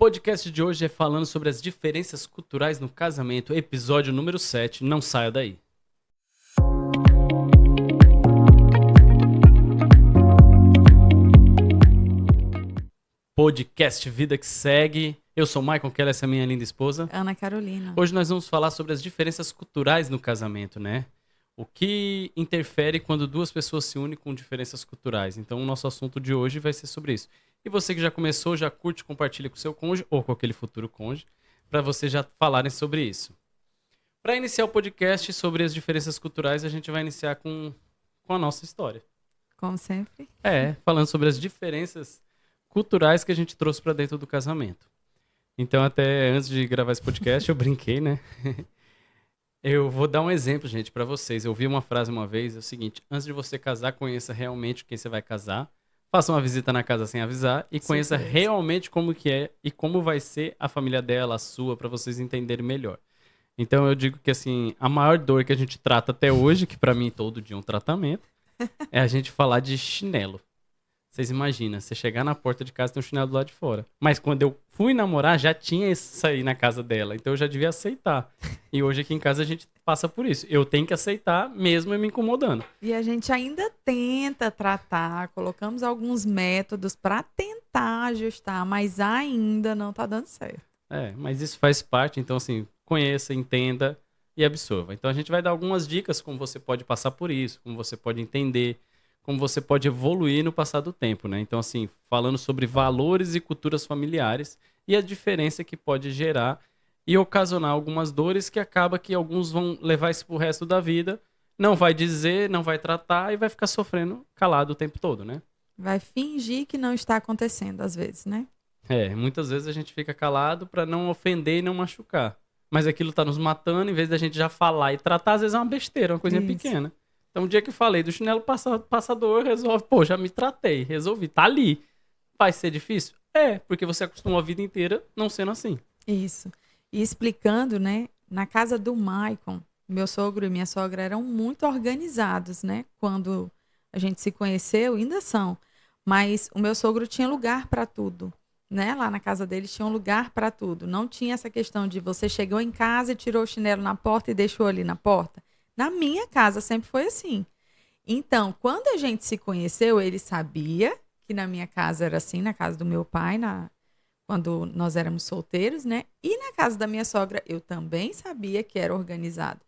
podcast de hoje é falando sobre as diferenças culturais no casamento, episódio número 7. Não saia daí. Podcast Vida que Segue. Eu sou o Michael Keller, essa é a minha linda esposa. Ana Carolina. Hoje nós vamos falar sobre as diferenças culturais no casamento, né? O que interfere quando duas pessoas se unem com diferenças culturais. Então o nosso assunto de hoje vai ser sobre isso. E você que já começou, já curte, compartilha com o seu cônjuge ou com aquele futuro cônjuge, para vocês já falarem sobre isso. Para iniciar o podcast sobre as diferenças culturais, a gente vai iniciar com a nossa história. Como sempre. Falando sobre as diferenças culturais que a gente trouxe para dentro do casamento. Então, até antes de gravar esse podcast, eu brinquei, né? Eu vou dar um exemplo, gente, para vocês. Eu ouvi uma frase uma vez, é o seguinte: antes de você casar, conheça realmente quem você vai casar. Faça uma visita na casa sem avisar e conheça realmente como que é e como vai ser a família dela, a sua, para vocês entenderem melhor. Então eu digo que assim, a maior dor que a gente trata até hoje, que para mim todo dia é um tratamento, é a gente falar de chinelo. Vocês imaginam, você chegar na porta de casa e tem um chinelo do lado de fora. Mas quando eu fui namorar, já tinha isso aí na casa dela. Então eu já devia aceitar. E hoje aqui em casa a gente passa por isso. Eu tenho que aceitar mesmo eu me incomodando. E a gente ainda tenta tratar, colocamos alguns métodos para tentar ajustar, mas ainda não tá dando certo. Mas isso faz parte. Então assim, conheça, entenda e absorva. Então a gente vai dar algumas dicas como você pode passar por isso, como você pode entender, como você pode evoluir no passar do tempo, né? Então, assim, falando sobre valores e culturas familiares e a diferença que pode gerar e ocasionar algumas dores que acaba que alguns vão levar isso pro resto da vida, não vai dizer, não vai tratar e vai ficar sofrendo calado o tempo todo, né? Vai fingir que não está acontecendo, às vezes, né? Muitas vezes a gente fica calado para não ofender e não machucar. Mas aquilo tá nos matando, em vez da gente já falar e tratar, às vezes é uma besteira, uma coisinha pequena. Então, o dia que eu falei do chinelo passador, resolve, já me tratei, resolvi, tá ali. Vai ser difícil? Porque você acostumou a vida inteira não sendo assim. Isso. E explicando, né, na casa do Maicon, meu sogro e minha sogra eram muito organizados, né, quando a gente se conheceu, ainda são. Mas o meu sogro tinha lugar para tudo, né, lá na casa dele tinha um lugar para tudo. Não tinha essa questão de você chegou em casa e tirou o chinelo na porta e deixou ali na porta. Na minha casa sempre foi assim. Então, quando a gente se conheceu, ele sabia que na minha casa era assim, na casa do meu pai, quando nós éramos solteiros, né? E na casa da minha sogra, eu também sabia que era organizado.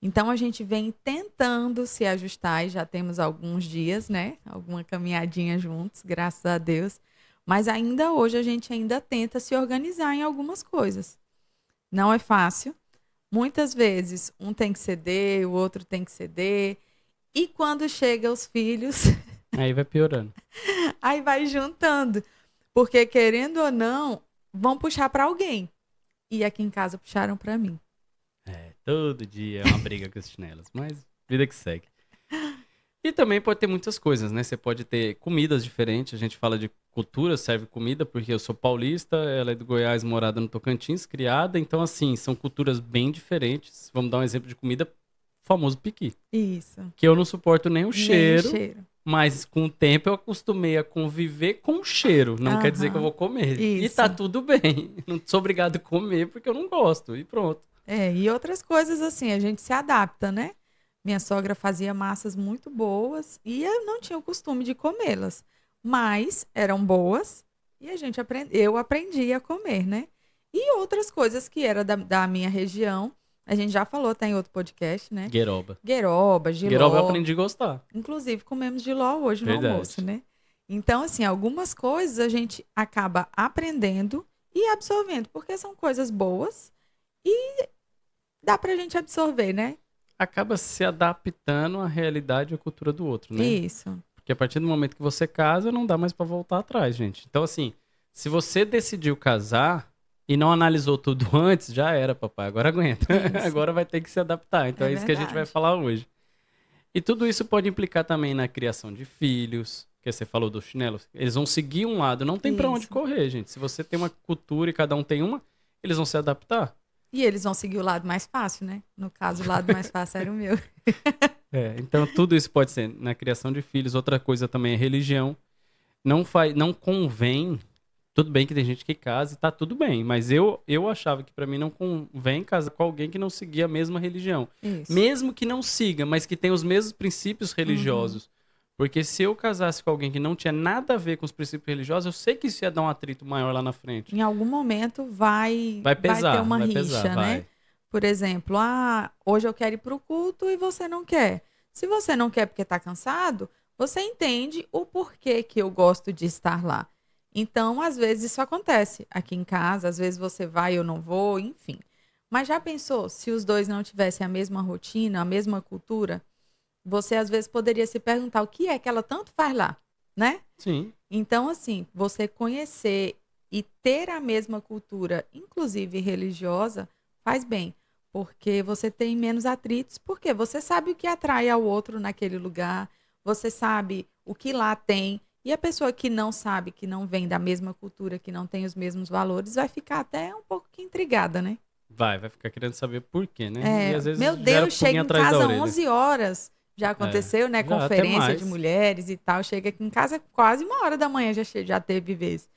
Então, a gente vem tentando se ajustar e já temos alguns dias, né? Alguma caminhadinha juntos, graças a Deus. Mas ainda hoje a gente ainda tenta se organizar em algumas coisas. Não é fácil. Muitas vezes um tem que ceder, o outro tem que ceder. E quando chega os filhos... Aí vai piorando. Aí vai juntando. Porque, querendo ou não, vão puxar para alguém. E aqui em casa puxaram para mim. Todo dia é uma briga com os chinelos. Mas vida que segue. E também pode ter muitas coisas, né? Você pode ter comidas diferentes. A gente fala de cultura, serve comida, porque eu sou paulista, ela é do Goiás, morada no Tocantins, criada. Então, assim, são culturas bem diferentes. Vamos dar um exemplo de comida, famoso piqui. Isso. Que eu não suporto nem o cheiro, mas com o tempo eu acostumei a conviver com o cheiro. Não quer dizer que eu vou comer. Isso. E tá tudo bem. Não sou obrigado a comer porque eu não gosto. E pronto. E outras coisas assim, a gente se adapta, né? Minha sogra fazia massas muito boas e eu não tinha o costume de comê-las. Mas eram boas e eu aprendi a comer, né? E outras coisas que era da minha região. A gente já falou, tá em outro podcast, né? Gueroba, jiló. Gueroba eu aprendi a gostar. Inclusive, comemos jiló hoje no almoço, né? Então, assim, algumas coisas a gente acaba aprendendo e absorvendo, porque são coisas boas e dá pra gente absorver, né? Acaba se adaptando à realidade e à cultura do outro, né? Isso. Porque a partir do momento que você casa, não dá mais pra voltar atrás, gente. Então, assim, se você decidiu casar e não analisou tudo antes, já era, papai. Agora aguenta. Agora vai ter que se adaptar. Então é isso que a gente vai falar hoje. E tudo isso pode implicar também na criação de filhos, que você falou dos chinelos. Eles vão seguir um lado, não tem pra onde correr, gente. Se você tem uma cultura e cada um tem uma, eles vão se adaptar. E eles vão seguir o lado mais fácil, né? No caso, o lado mais fácil era o meu. Então tudo isso pode ser na criação de filhos. Outra coisa também é religião. Não convém Tudo bem que tem gente que casa e tá tudo bem, mas eu achava que pra mim não convém casar com alguém que não seguia a mesma religião. Isso. Mesmo que não siga, mas que tenha os mesmos princípios Uhum. religiosos. Porque se eu casasse com alguém que não tinha nada a ver com os princípios religiosos, eu sei que isso ia dar um atrito maior lá na frente. Em algum momento vai ter uma Vai pesar, rixa, né? vai. Por exemplo, hoje eu quero ir para o culto e você não quer. Se você não quer porque está cansado, você entende o porquê que eu gosto de estar lá. Então, às vezes isso acontece aqui em casa, às vezes você vai, eu não vou, enfim. Mas já pensou se os dois não tivessem a mesma rotina, a mesma cultura? Você às vezes poderia se perguntar o que é que ela tanto faz lá, né? Sim, Então, assim, você conhecer e ter a mesma cultura, inclusive religiosa, faz bem, porque você tem menos atritos, porque você sabe o que atrai ao outro naquele lugar, você sabe o que lá tem, e a pessoa que não sabe, que não vem da mesma cultura, que não tem os mesmos valores, vai ficar até um pouco que intrigada, né? vai ficar querendo saber por quê, né? E É, às meu vezes gera Deus, pulguinha chega em atrás da casa orelha. 11 horas. Já É, aconteceu, né? já até Conferência de mais. mulheres e tal. Chega aqui em casa quase 1 hora da manhã, já teve vezes.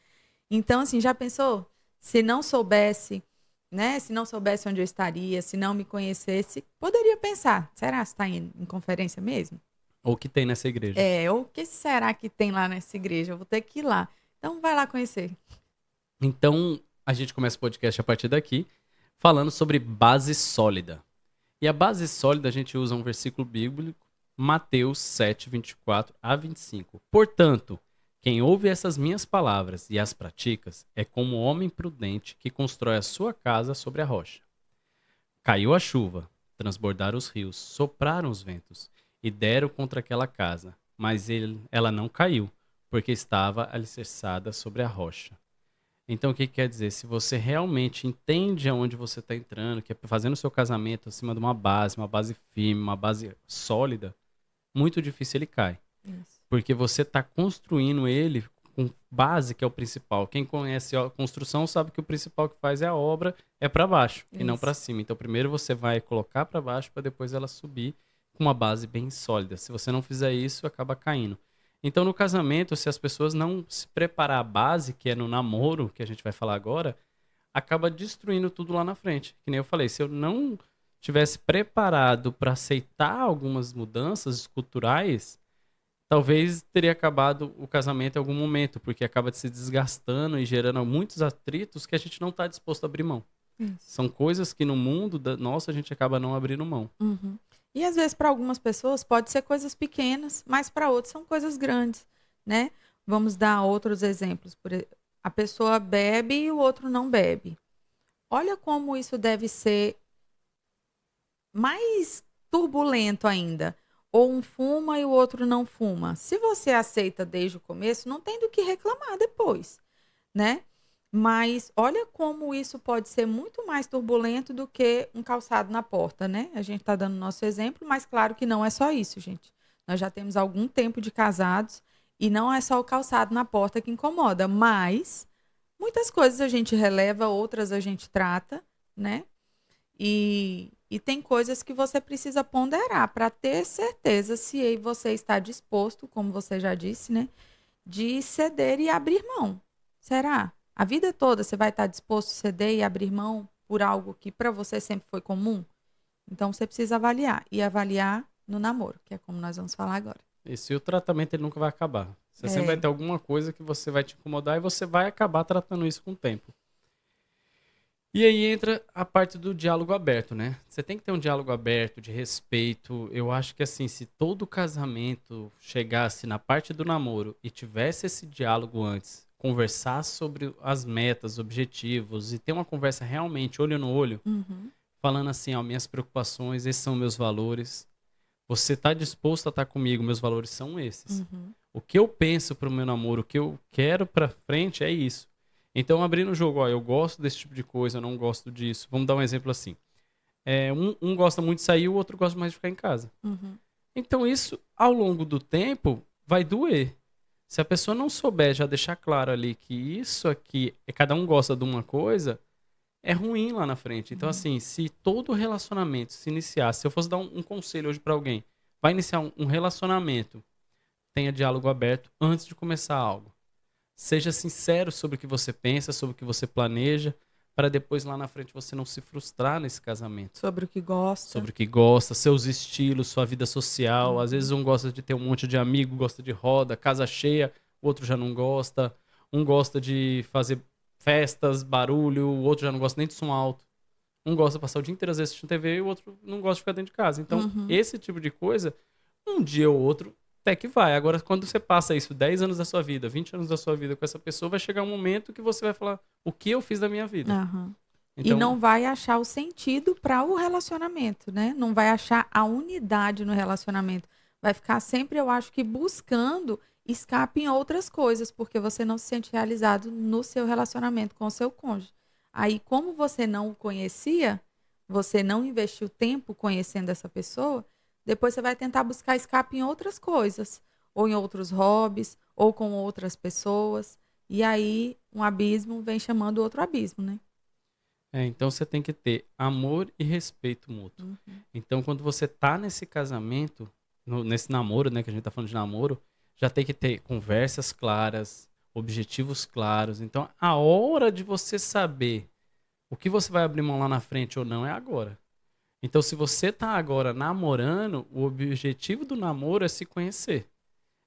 Então, assim, já pensou? Se não soubesse, né? Se não soubesse onde eu estaria, se não me conhecesse, poderia pensar: será que está em conferência mesmo? Ou o que tem nessa igreja. É, ou o que será que tem lá nessa igreja? Eu vou ter que ir lá. Então, vai lá conhecer. Então, a gente começa o podcast a partir daqui, falando sobre base sólida. E a base sólida a gente usa um versículo bíblico, Mateus 7, 24 a 25. Portanto, quem ouve essas minhas palavras e as pratica é como um homem prudente que constrói a sua casa sobre a rocha. Caiu a chuva, transbordaram os rios, sopraram os ventos e deram contra aquela casa, mas ela não caiu, porque estava alicerçada sobre a rocha. Então, o que quer dizer? Se você realmente entende aonde você está entrando, que é fazendo o seu casamento acima de uma base firme, uma base sólida, muito difícil ele cai. Isso. Porque você está construindo ele com base, que é o principal. Quem conhece a construção sabe que o principal que faz é a obra, é para baixo e não para Isso. cima. Então, primeiro você vai colocar para baixo para depois ela subir com uma base bem sólida. Se você não fizer isso, acaba caindo. Então, no casamento, se as pessoas não se preparar a base, que é no namoro, que a gente vai falar agora, acaba destruindo tudo lá na frente. Que nem eu falei, se eu não tivesse preparado para aceitar algumas mudanças culturais, talvez teria acabado o casamento em algum momento, porque acaba se desgastando e gerando muitos atritos que a gente não está disposto a abrir mão. Isso. São coisas que no mundo nosso a gente acaba não abrindo mão. Uhum. E às vezes para algumas pessoas pode ser coisas pequenas, mas para outros são coisas grandes, né? Vamos dar outros exemplos. A pessoa bebe e o outro não bebe. Olha como isso deve ser mais turbulento ainda. Ou um fuma e o outro não fuma. Se você aceita desde o começo, não tem do que reclamar depois, né? Mas olha como isso pode ser muito mais turbulento do que um calçado na porta, né? A gente está dando nosso exemplo, mas claro que não é só isso, gente. Nós já temos algum tempo de casados e não é só o calçado na porta que incomoda, mas muitas coisas a gente releva, outras a gente trata, né? E tem coisas que você precisa ponderar para ter certeza se você está disposto, como você já disse, né? De ceder e abrir mão. Será? A vida toda você vai estar disposto a ceder e abrir mão por algo que para você sempre foi comum? Então você precisa avaliar. E avaliar no namoro, que é como nós vamos falar agora. E se o tratamento ele nunca vai acabar. Você sempre vai É. ter alguma coisa que você vai te incomodar e você vai acabar tratando isso com o tempo. E aí entra a parte do diálogo aberto, né? Você tem que ter um diálogo aberto, de respeito. Eu acho que assim, se todo casamento chegasse na parte do namoro e tivesse esse diálogo antes, conversar sobre as metas, objetivos e ter uma conversa realmente olho no olho, Uhum, falando assim, ó, minhas preocupações, esses são meus valores. Você está disposto a estar comigo? Meus valores são esses. uhum, O que eu penso pro meu namoro, o que eu quero pra frente é isso. Então, abrindo o jogo, ó, eu gosto desse tipo de coisa, eu não gosto disso. Vamos dar um exemplo assim. Um gosta muito de sair, o outro gosta mais de ficar em casa. uhum. Então, isso, ao longo do tempo, vai doer. Se a pessoa não souber já deixar claro ali que isso aqui, cada um gosta de uma coisa, é ruim lá na frente. Então, assim, se todo relacionamento se iniciasse, se eu fosse dar um conselho hoje pra alguém, vai iniciar um relacionamento, tenha diálogo aberto antes de começar algo. Seja sincero sobre o que você pensa, sobre o que você planeja, para depois lá na frente você não se frustrar nesse casamento. Sobre o que gosta. Sobre o que gosta, seus estilos, sua vida social. Às vezes Uhum. um gosta de ter um monte de amigo, gosta de roda, casa cheia, o outro já não gosta. Um gosta de fazer festas, barulho, o outro já não gosta nem de som alto. Um gosta de passar o dia inteiro às vezes assistindo TV e o outro não gosta de ficar dentro de casa. Então, Uhum. esse tipo de coisa, um dia ou outro, até que vai. Agora, quando você passa isso 10 anos da sua vida, 20 anos da sua vida com essa pessoa, vai chegar um momento que você vai falar, o que eu fiz da minha vida? Aham. E Então, não vai achar o sentido para o relacionamento, né? Não vai achar a unidade no relacionamento. Vai ficar sempre, eu acho que, buscando escape em outras coisas, porque você não se sente realizado no seu relacionamento com o seu cônjuge. Aí, como você não o conhecia, você não investiu tempo conhecendo essa pessoa, depois você vai tentar buscar escape em outras coisas, ou em outros hobbies, ou com outras pessoas. E aí, um abismo vem chamando outro abismo, né? então você tem que ter amor e respeito mútuo. Uhum. Então, quando você tá nesse casamento, nesse namoro, né, que a gente tá falando de namoro, já tem que ter conversas claras, objetivos claros. Então, a hora de você saber o que você vai abrir mão lá na frente ou não é agora. Então, se você tá agora namorando, o objetivo do namoro é se conhecer.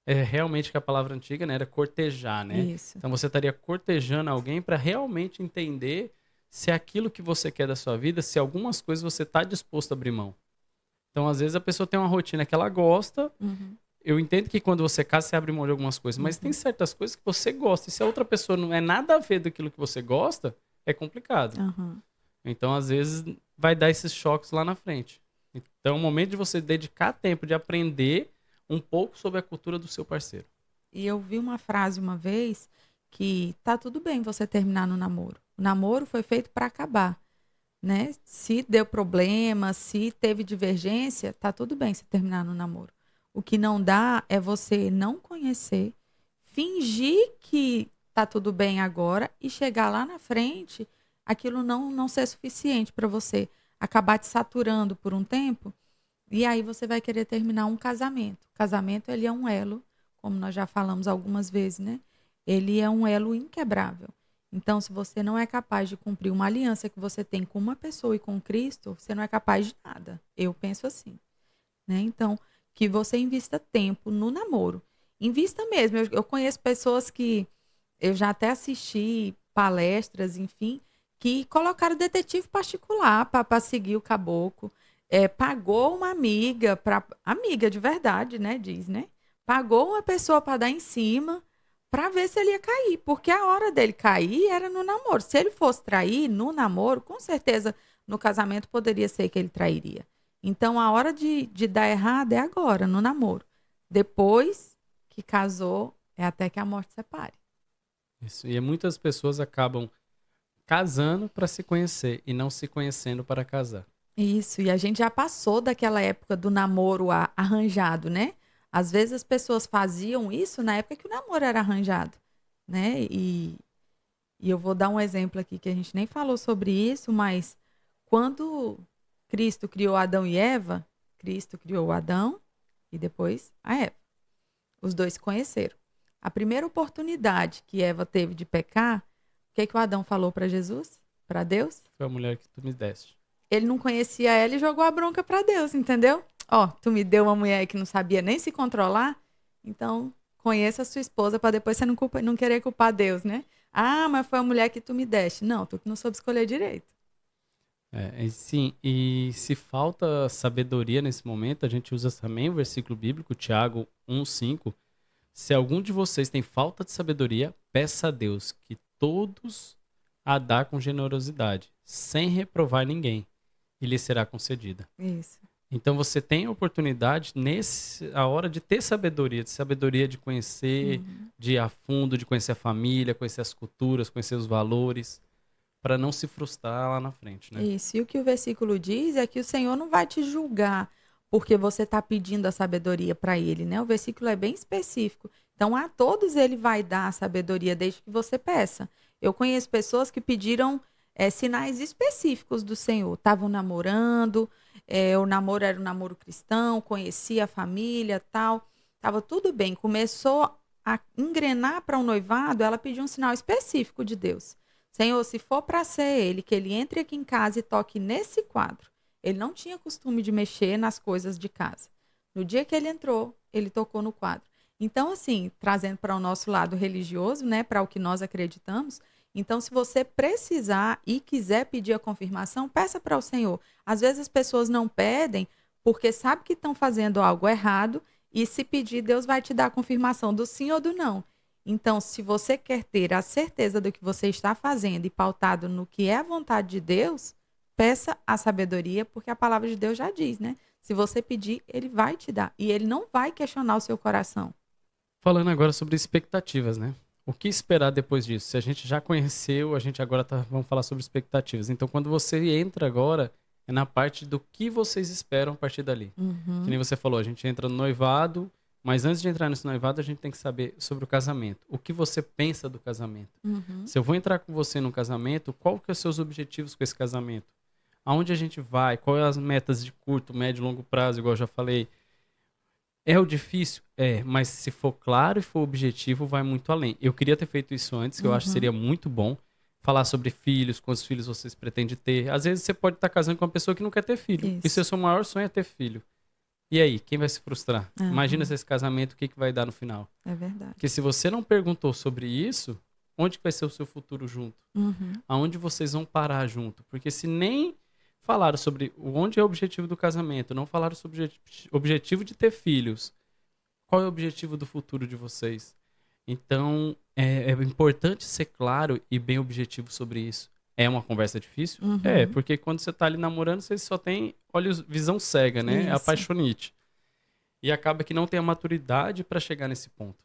É realmente que a palavra antiga, né, era cortejar, né? Isso. Então você estaria cortejando alguém para realmente entender se é aquilo que você quer da sua vida, se algumas coisas você está disposto a abrir mão. Então, às vezes a pessoa tem uma rotina que ela gosta. Uhum. Eu entendo que quando você casa, você abre mão de algumas coisas, mas tem Uhum. certas coisas que você gosta. E se a outra pessoa não é nada a ver daquilo que você gosta, é complicado. Uhum. Então, às vezes, vai dar esses choques lá na frente. Então, é o momento de você dedicar tempo de aprender um pouco sobre a cultura do seu parceiro. E eu vi uma frase uma vez que tá tudo bem você terminar no namoro. O namoro foi feito para acabar, né? Se deu problema, se teve divergência, tá tudo bem você terminar no namoro. O que não dá é você não conhecer, fingir que tá tudo bem agora e chegar lá na frente, aquilo não ser suficiente para você, acabar te saturando por um tempo. E aí você vai querer terminar um casamento. O casamento, ele é um elo, como nós já falamos algumas vezes, né? Ele é um elo inquebrável. Então, se você não é capaz de cumprir uma aliança que você tem com uma pessoa e com Cristo, você não é capaz de nada. Eu penso assim, né? Então, que você invista tempo no namoro. Invista mesmo. Eu conheço pessoas que eu já até assisti palestras, enfim, que colocaram detetive particular para seguir o caboclo. Pagou uma amiga, amiga de verdade, né? Diz, né? Pagou uma pessoa para dar em cima para ver se ele ia cair. Porque a hora dele cair era no namoro. Se ele fosse trair no namoro, com certeza no casamento poderia ser que ele trairia. Então a hora de dar errado é agora, no namoro. Depois que casou, é até que a morte separe. Isso. E muitas pessoas acabam casando para se conhecer e não se conhecendo para casar. Isso, e a gente já passou daquela época do namoro arranjado, né? Às vezes as pessoas faziam isso na época que o namoro era arranjado, né? E eu vou dar um exemplo aqui que a gente nem falou sobre isso, mas quando Cristo criou Adão e Eva, Cristo criou Adão e depois a Eva. Os dois se conheceram. A primeira oportunidade que Eva teve de pecar, o que que o Adão falou para Jesus? Para Deus? Foi a mulher que tu me deste. Ele não conhecia ela e jogou a bronca para Deus, entendeu? Ó, tu me deu uma mulher que não sabia nem se controlar, então conheça a sua esposa para depois você não querer culpar Deus, né? Ah, mas foi a mulher que tu me deste. Não, tu que não soube escolher direito. Sim, e se falta sabedoria nesse momento, a gente usa também o versículo bíblico, Tiago 1:5. Se algum de vocês tem falta de sabedoria, peça a Deus que todos a dá com generosidade, sem reprovar ninguém, e lhe será concedida. Isso. Então você tem a oportunidade a hora de ter sabedoria de conhecer, Uhum. de ir a fundo, de conhecer a família, conhecer as culturas, conhecer os valores, para não se frustrar lá na frente, né? Isso. E o que o versículo diz é que o Senhor não vai te julgar porque você está pedindo a sabedoria para ele, né? O versículo é bem específico. Então, a todos ele vai dar a sabedoria desde que você peça. Eu conheço pessoas que pediram sinais específicos do Senhor. Estavam namorando, o namoro era um namoro cristão, conhecia a família, tal. Estava tudo bem. Começou a engrenar para um noivado, ela pediu um sinal específico de Deus. Senhor, se for para ser ele, que ele entre aqui em casa e toque nesse quadro. Ele não tinha costume de mexer nas coisas de casa. No dia que ele entrou, ele tocou no quadro. Então, assim, trazendo para o nosso lado religioso, né, para o que nós acreditamos, então, se você precisar e quiser pedir a confirmação, peça para o Senhor. Às vezes as pessoas não pedem porque sabe que estão fazendo algo errado e se pedir, Deus vai te dar a confirmação do sim ou do não. Então, se você quer ter a certeza do que você está fazendo e pautado no que é a vontade de Deus, peça a sabedoria, porque a palavra de Deus já diz, né? Se você pedir, ele vai te dar. E ele não vai questionar o seu coração. Falando agora sobre expectativas, né? O que esperar depois disso? Se a gente já conheceu, a gente agora vamos falar sobre expectativas. Então, quando você entra agora, é na parte do que vocês esperam a partir dali. Que nem você falou, a gente entra no noivado, mas antes de entrar nesse noivado, a gente tem que saber sobre o casamento. O que você pensa do casamento? Se eu vou entrar com você no casamento, qual que são os seus objetivos com esse casamento? Aonde a gente vai? Quais as metas de curto, médio e longo prazo, igual eu já falei? É o difícil? É, mas se for claro e for objetivo, vai muito além. Eu queria ter feito isso antes, que eu acho que seria muito bom. Falar sobre filhos, quantos filhos vocês pretendem ter. Às vezes você pode estar casando com uma pessoa que não quer ter filho. Isso. E seu maior sonho é ter filho. E aí, quem vai se frustrar? Imagina se esse casamento, o que vai dar no final. É verdade. Porque se você não perguntou sobre isso, onde que vai ser o seu futuro junto? Aonde vocês vão parar junto? Porque se nem falaram sobre onde é o objetivo do casamento, não falaram sobre o objetivo de ter filhos, qual é o objetivo do futuro de vocês? Então, é importante ser claro e bem objetivo sobre isso. É uma conversa difícil? É, porque quando você tá ali namorando, você só tem visão cega, né? É Isso. apaixonite. E acaba que não tem a maturidade para chegar nesse ponto.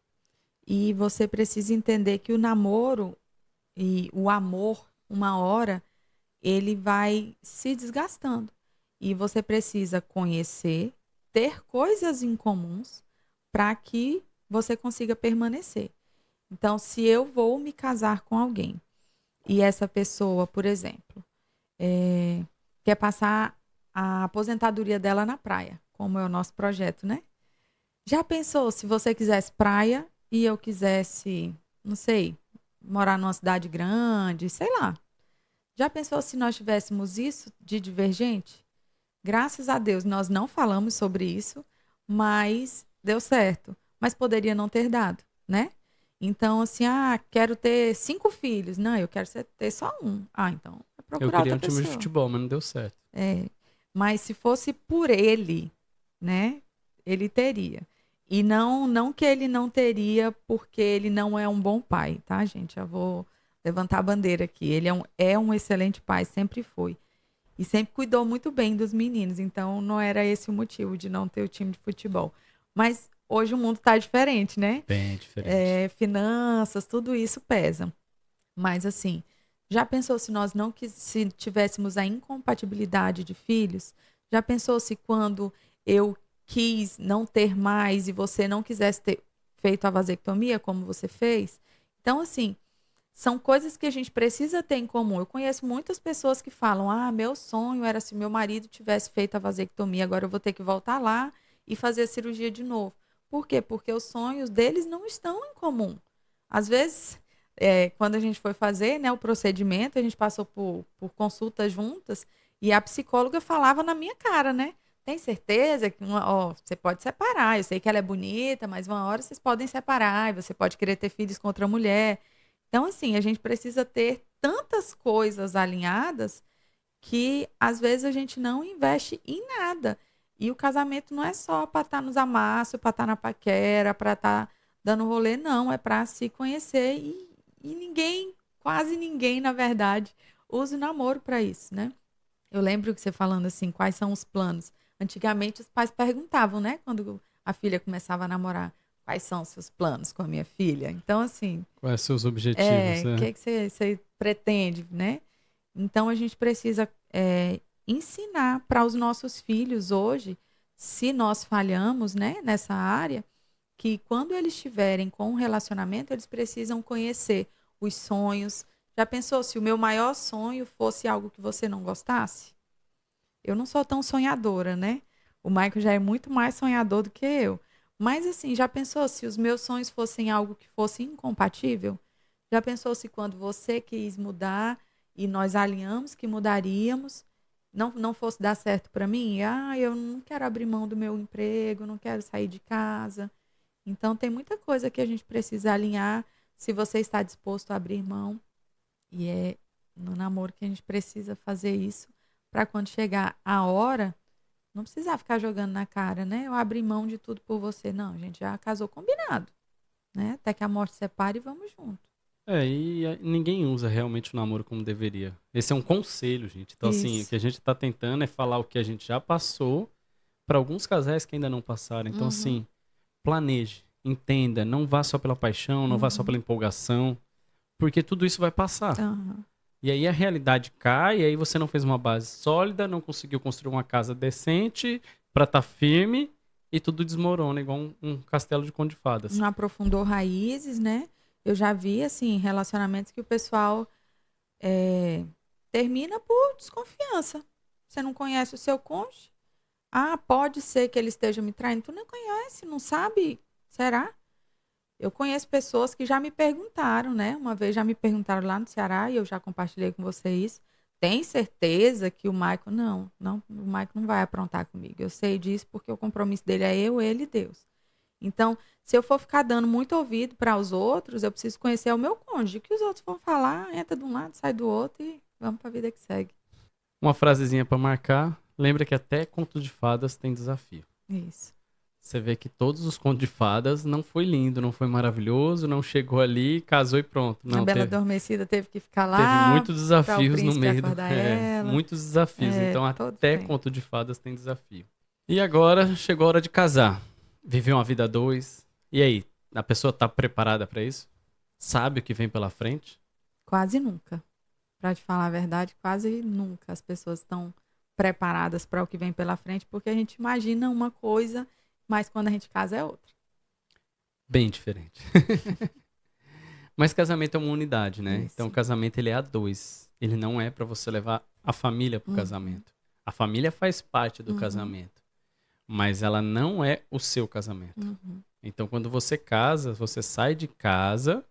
E você precisa entender que o namoro e o amor, uma hora, ele vai se desgastando. E você precisa conhecer, ter coisas em comuns para que você consiga permanecer. Então, se eu vou me casar com alguém e essa pessoa, por exemplo, quer passar a aposentadoria dela na praia, como é o nosso projeto, né? Já pensou se você quisesse praia e eu quisesse, não sei, morar numa cidade grande, sei lá. Já pensou se nós tivéssemos isso de divergente? Graças a Deus, nós não falamos sobre isso, mas deu certo. Mas poderia não ter dado, né? Então, assim, quero ter 5 filhos. Não, eu quero ter só um. Então, é Eu procurar queria outra um time de pessoa. futebol, mas não deu certo. Mas se fosse por ele, né? Ele teria. E não que ele não teria porque ele não é um bom pai, tá, gente? Eu vou levantar a bandeira aqui. Ele é um excelente pai, sempre foi. E sempre cuidou muito bem dos meninos. Então, não era esse o motivo de não ter o time de futebol. Mas hoje o mundo está diferente, né? Bem diferente. Finanças, tudo isso pesa. Mas, assim, já pensou se nós não se tivéssemos a incompatibilidade de filhos? Já pensou se quando eu quis não ter mais e você não quisesse ter feito a vasectomia como você fez? Então, assim, são coisas que a gente precisa ter em comum. Eu conheço muitas pessoas que falam: meu sonho era se meu marido tivesse feito a vasectomia, agora eu vou ter que voltar lá e fazer a cirurgia de novo. Por quê? Porque os sonhos deles não estão em comum. Às vezes, quando a gente foi fazer, né, o procedimento, a gente passou por consultas juntas e a psicóloga falava na minha cara, né? Tem certeza que você pode separar? Eu sei que ela é bonita, mas uma hora vocês podem separar e você pode querer ter filhos com outra mulher. Então, assim, a gente precisa ter tantas coisas alinhadas que às vezes a gente não investe em nada. E o casamento não é só para estar nos amassos, para estar na paquera, para estar dando rolê, não. É para se conhecer e ninguém, quase ninguém, na verdade, usa o namoro para isso, né? Eu lembro que você falando assim, quais são os planos? Antigamente os pais perguntavam, né? Quando a filha começava a namorar, quais são os seus planos com a minha filha? Então, assim, Quais são os objetivos, o né? que você pretende, né? Então, a gente precisa ensinar para os nossos filhos hoje, se nós falhamos, né, nessa área, que quando eles estiverem com um relacionamento, eles precisam conhecer os sonhos. Já pensou se o meu maior sonho fosse algo que você não gostasse? Eu não sou tão sonhadora, né? O Michael já é muito mais sonhador do que eu. Mas assim, já pensou se os meus sonhos fossem algo que fosse incompatível? Já pensou se quando você quis mudar e nós alinhamos que mudaríamos, não fosse dar certo para mim? Ah, eu não quero abrir mão do meu emprego, não quero sair de casa. Então tem muita coisa que a gente precisa alinhar se você está disposto a abrir mão. E é no namoro que a gente precisa fazer isso para quando chegar a hora, não precisar ficar jogando na cara, né? Eu abri mão de tudo por você. Não, a gente já casou combinado, né? Até que a morte separe e vamos junto. Ninguém usa realmente o namoro como deveria. Esse é um conselho, gente. Então, assim, o Isso. que a gente tá tentando é falar o que a gente já passou para alguns casais que ainda não passaram. Então, Uhum, assim, planeje, entenda, não vá só pela paixão, não vá só pela uhum, empolgação, porque tudo isso vai passar. aham. E aí a realidade cai, e aí você não fez uma base sólida, não conseguiu construir uma casa decente para estar firme, e tudo desmorona, igual um castelo de conto de fadas. Não aprofundou raízes, né? Eu já vi, assim, relacionamentos que o pessoal é, termina por desconfiança. Você não conhece o seu cônjuge? Ah, pode ser que ele esteja me traindo. Tu não conhece, não sabe? Será? Eu conheço pessoas que já me perguntaram, né? Uma vez já me perguntaram lá no Ceará e eu já compartilhei com você isso. Tem certeza que o Michael. Não, não, o Michael não vai aprontar comigo. Eu sei disso porque o compromisso dele é eu, ele e Deus. Então, se eu for ficar dando muito ouvido para os outros, eu preciso conhecer o meu cônjuge. O que os outros vão falar, entra de um lado, sai do outro e vamos para a vida que segue. Uma frasezinha para marcar, lembra que até conto de fadas tem desafio. Isso. Você vê que todos os contos de fadas não foi lindo, não foi maravilhoso, não chegou ali, casou e pronto. A Não, Bela teve, Adormecida teve que ficar teve lá muitos para o desafios no príncipe meio acordar ela. muitos desafios. É, Então todos até têm. conto de fadas tem desafio. E agora chegou a hora de casar. Viver uma vida a dois. E aí, a pessoa tá preparada para isso? Sabe o que vem pela frente? Quase nunca. Para te falar a verdade, quase nunca as pessoas estão preparadas para o que vem pela frente, porque a gente imagina uma coisa, mas quando a gente casa é outra. Bem diferente. Mas casamento é uma unidade, né? Então, o Isso. casamento ele é a dois. Ele não é para você levar a família pro Uhum, casamento. A família faz parte do uhum, casamento, mas ela não é o seu casamento. uhum, Então, quando você casa, você sai de casa,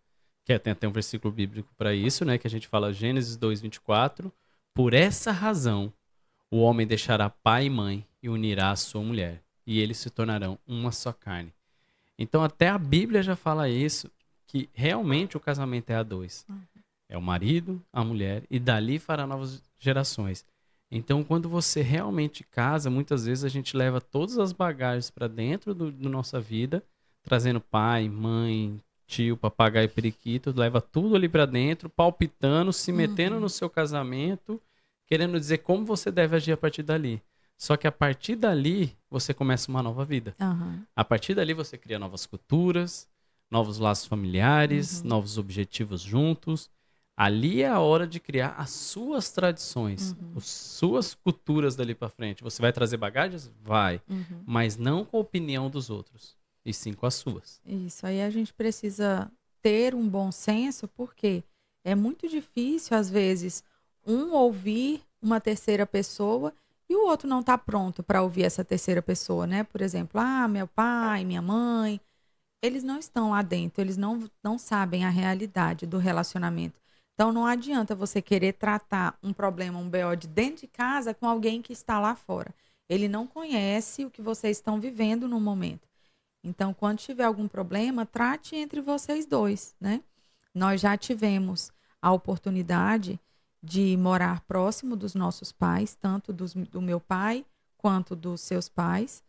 que tem até um versículo bíblico para isso, né? Que a gente fala Gênesis 2:24. Por essa razão, o homem deixará pai e mãe e unirá a sua mulher, e eles se tornarão uma só carne. Então, até a Bíblia já fala isso, que realmente o casamento é a dois. É o marido, a mulher, e dali fará novas gerações. Então, quando você realmente casa, muitas vezes a gente leva todas as bagagens para dentro do nossa vida, trazendo pai, mãe, tio, papagaio, periquito, leva tudo ali para dentro, palpitando, se metendo no uhum, seu casamento, querendo dizer como você deve agir a partir dali. Só que a partir dali, você começa uma nova vida. aham, A partir dali você cria novas culturas, novos laços familiares, uhum, novos objetivos juntos. Ali é a hora de criar as suas tradições, uhum, as suas culturas dali para frente. Você vai trazer bagagens? Vai, uhum. mas não com a opinião dos outros, e sim com as suas. Isso aí a gente precisa ter um bom senso, porque é muito difícil, às vezes, um ouvir uma terceira pessoa e o outro não está pronto para ouvir essa terceira pessoa, né? Por exemplo, ah, meu pai, minha mãe, eles não estão lá dentro, eles não sabem a realidade do relacionamento. Então não adianta você querer tratar um problema, um BO de dentro de casa com alguém que está lá fora. Ele não conhece o que vocês estão vivendo no momento. Então, quando tiver algum problema, trate entre vocês dois, né? Nós já tivemos a oportunidade de morar próximo dos nossos pais, tanto do meu pai quanto dos seus pais,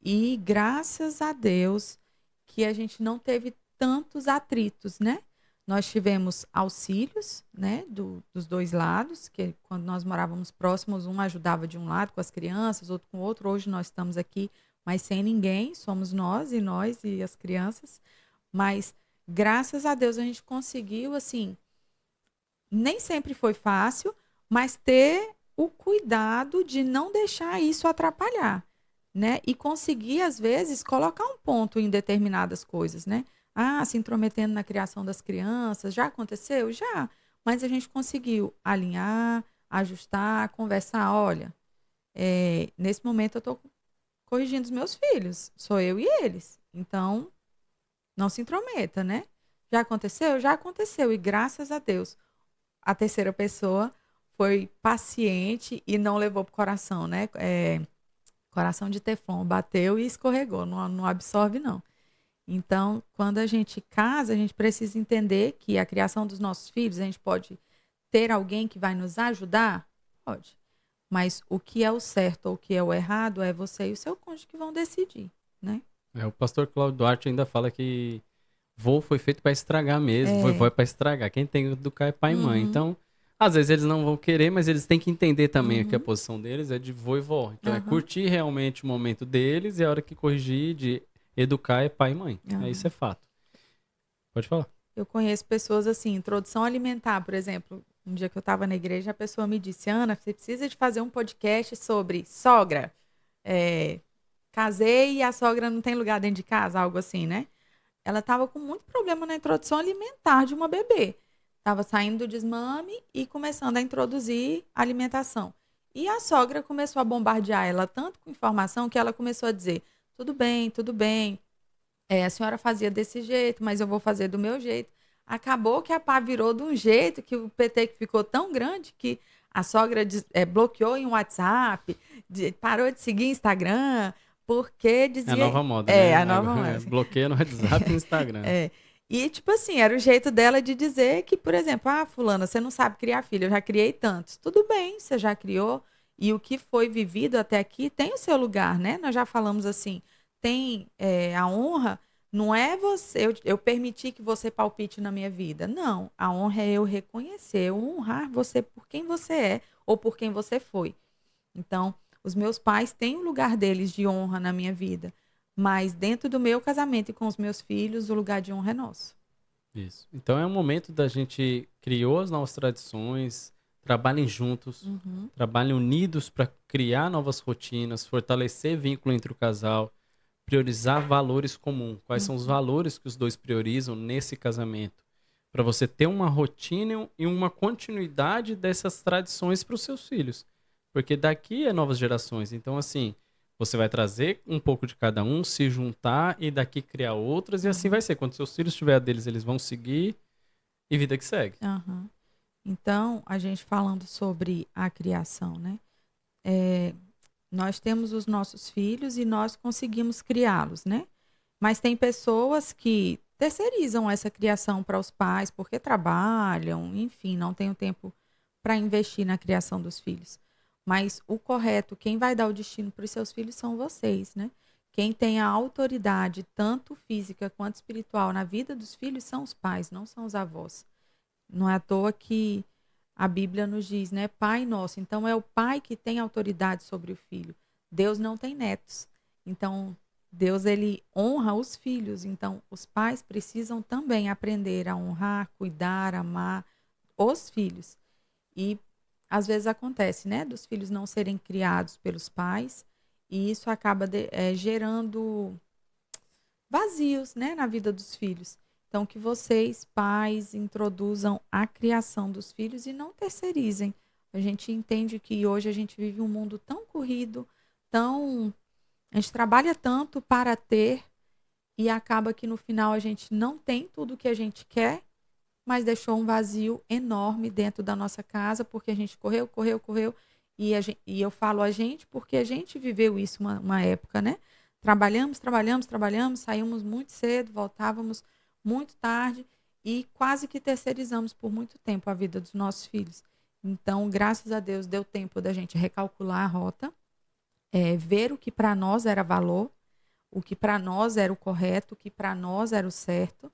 e graças a Deus que a gente não teve tantos atritos, né? Nós tivemos auxílios, né, dos dois lados, que quando nós morávamos próximos, um ajudava de um lado com as crianças, outro com o outro. Hoje nós estamos aqui, mas sem ninguém, somos nós e as crianças. Mas graças a Deus a gente conseguiu, assim, nem sempre foi fácil, mas ter o cuidado de não deixar isso atrapalhar, né? E conseguir, às vezes, colocar um ponto em determinadas coisas, né? Ah, se intrometendo na criação das crianças, já aconteceu? Já. Mas a gente conseguiu alinhar, ajustar, conversar. Olha, nesse momento eu estou corrigindo os meus filhos. Sou eu e eles. Então, não se intrometa, né? Já aconteceu? Já aconteceu. E graças a Deus, a terceira pessoa foi paciente e não levou pro coração, né? Coração de teflon, bateu e escorregou, não absorve, não. Então, quando a gente casa, a gente precisa entender que a criação dos nossos filhos, a gente pode ter alguém que vai nos ajudar? Pode. Mas o que é o certo ou o que é o errado é você e o seu cônjuge que vão decidir, né? O pastor Cláudio Duarte ainda fala que vô foi feito para estragar mesmo, vovó É. é para estragar. Quem tem que educar é pai e mãe. Uhum, Então, às vezes eles não vão querer, mas eles têm que entender também que a uhum, posição deles é de vô e vó. Então, é aham, curtir realmente o momento deles e a hora que corrigir, de educar é pai e mãe. Isso aham. é fato. Pode falar. Eu conheço pessoas assim, introdução alimentar, por exemplo. Um dia que eu estava na igreja, a pessoa me disse, Ana, você precisa de fazer um podcast sobre sogra. É, casei e a sogra não tem lugar dentro de casa, algo assim, né? Ela estava com muito problema na introdução alimentar de uma bebê. Estava saindo do desmame e começando a introduzir alimentação. E a sogra começou a bombardear ela tanto com informação que ela começou a dizer: tudo bem, tudo bem. A senhora fazia desse jeito, mas eu vou fazer do meu jeito. Acabou que a pá virou de um jeito que o PT ficou tão grande que a sogra bloqueou em WhatsApp, parou de seguir Instagram, porque É a dizia. nova moda, É, né? a nova Agora, moda. bloqueia no WhatsApp e no Instagram. É. E, tipo assim, era o jeito dela de dizer que, por exemplo, fulana, você não sabe criar filho, eu já criei tantos. Tudo bem, você já criou. E o que foi vivido até aqui tem o seu lugar, né? Nós já falamos assim, tem a honra, não é você, eu permitir que você palpite na minha vida. Não, a honra é eu reconhecer, eu honrar você por quem você é ou por quem você foi. Então, os meus pais têm um lugar deles de honra na minha vida. Mas dentro do meu casamento e com os meus filhos, o lugar de honra é nosso. Isso. Então é um momento da gente criou as novas tradições, trabalhem juntos, Uhum, trabalhem unidos para criar novas rotinas, fortalecer vínculo entre o casal, priorizar valores comuns. Quais são os uhum, valores que os dois priorizam nesse casamento? Para você ter uma rotina e uma continuidade dessas tradições para os seus filhos. Porque daqui é novas gerações. Então, assim, você vai trazer um pouco de cada um, se juntar e daqui criar outras, e assim vai uhum, ser. Quando seus filhos tiver a deles, eles vão seguir e vida que segue. uhum. Então, a gente falando sobre a criação, né? É, nós temos os nossos filhos e nós conseguimos criá-los, né? Mas tem pessoas que terceirizam essa criação para os pais porque trabalham, enfim, não tem o tempo para investir na criação dos filhos. Mas o correto, quem vai dar o destino para os seus filhos são vocês, né? Quem tem a autoridade, tanto física quanto espiritual, na vida dos filhos são os pais, não são os avós. Não é à toa que a Bíblia nos diz, né? Pai nosso. Então é o pai que tem autoridade sobre o filho. Deus não tem netos. Então Deus ele honra os filhos. Então os pais precisam também aprender a honrar, cuidar, amar os filhos. E às vezes acontece, né? Dos filhos não serem criados pelos pais e isso acaba gerando vazios, né, na vida dos filhos. Então, que vocês, pais, introduzam a criação dos filhos e não terceirizem. A gente entende que hoje a gente vive um mundo tão corrido, tão. A gente trabalha tanto para ter e acaba que no final a gente não tem tudo o que a gente quer, mas deixou um vazio enorme dentro da nossa casa, porque a gente correu, correu, correu. E eu falo a gente porque a gente viveu isso uma época, né? Trabalhamos, trabalhamos, trabalhamos, saímos muito cedo, voltávamos muito tarde e quase que terceirizamos por muito tempo a vida dos nossos filhos. Então, graças a Deus, deu tempo da gente recalcular a rota, ver o que para nós era valor, o que para nós era o correto, o que para nós era o certo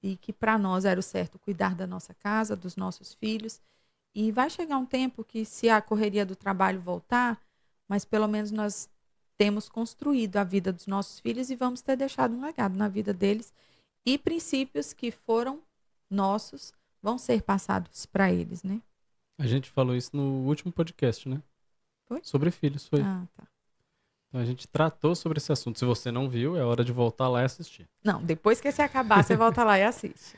e que para nós era o certo cuidar da nossa casa, dos nossos filhos. E vai chegar um tempo que, se a correria do trabalho voltar, mas pelo menos nós temos construído a vida dos nossos filhos e vamos ter deixado um legado na vida deles. E princípios que foram nossos vão ser passados para eles, né? A gente falou isso no último podcast, né? Foi? Sobre filhos, foi. Ah, tá. Então a gente tratou sobre esse assunto. Se você não viu, é hora de voltar lá e assistir. Não, depois que esse acabar, você volta lá e assiste.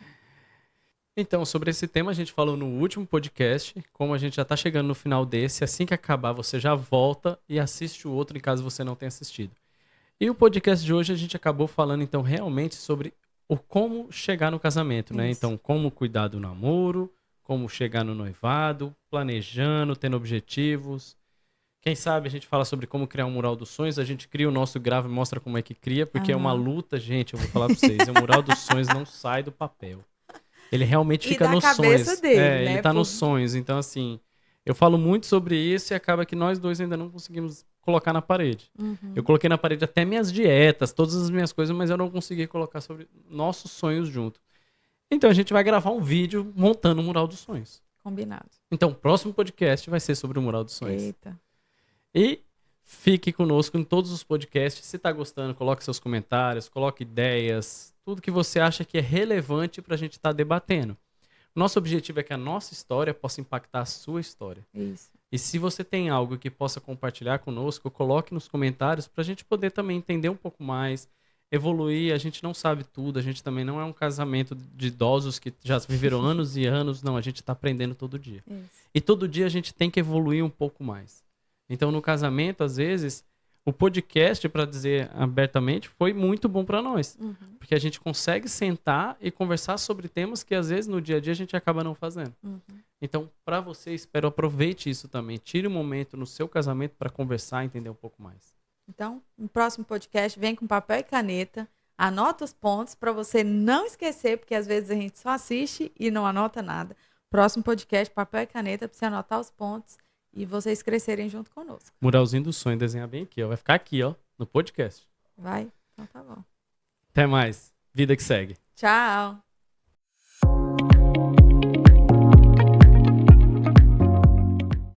Então, sobre esse tema a gente falou no último podcast. Como a gente já está chegando no final desse, assim que acabar você já volta e assiste o outro em caso você não tenha assistido. E o podcast de hoje a gente acabou falando, então, realmente sobre o como chegar no casamento, né? Isso. Então, como cuidar do namoro, como chegar no noivado, planejando, tendo objetivos. Quem sabe a gente fala sobre como criar um mural dos sonhos, a gente cria o nosso grava e mostra como é que cria, porque é uma Aham. luta, gente, eu vou falar pra vocês, o mural dos sonhos não sai do papel. Ele realmente E fica da nos cabeça sonhos. dele, Ele né? tá nos sonhos. Então, assim, eu falo muito sobre isso e acaba que nós dois ainda não conseguimos colocar na parede. Eu Uhum. coloquei na parede até minhas dietas, todas as minhas coisas, mas eu não consegui colocar sobre nossos sonhos junto. Então a gente vai gravar um vídeo montando o mural dos sonhos. Combinado. Então, o próximo podcast vai ser sobre o mural dos sonhos. Eita. E fique conosco em todos os podcasts. Se tá gostando, coloque seus comentários, coloque ideias, tudo que você acha que é relevante pra gente estar debatendo. Nosso objetivo é que a nossa história possa impactar a sua história. Isso. E se você tem algo que possa compartilhar conosco, coloque nos comentários para a gente poder também entender um pouco mais, evoluir. A gente não sabe tudo, a gente também não é um casamento de idosos que já viveram anos e anos. Não, a gente está aprendendo todo dia. Isso. E todo dia a gente tem que evoluir um pouco mais. Então, no casamento, às vezes, o podcast, para dizer abertamente, foi muito bom para nós. Uhum. Porque a gente consegue sentar e conversar sobre temas que, às vezes, no dia a dia a gente acaba não fazendo. Uhum. Então, para você, espero aproveite isso também. Tire um momento no seu casamento para conversar e entender um pouco mais. Então, no próximo podcast, vem com papel e caneta, anota os pontos para você não esquecer, porque às vezes a gente só assiste e não anota nada. Próximo podcast, papel e caneta para você anotar os pontos e vocês crescerem junto conosco. Muralzinho do sonho, desenhar bem aqui, ó. Vai ficar aqui, ó, no podcast. Vai? Então tá bom. Até mais. Vida que segue. Tchau.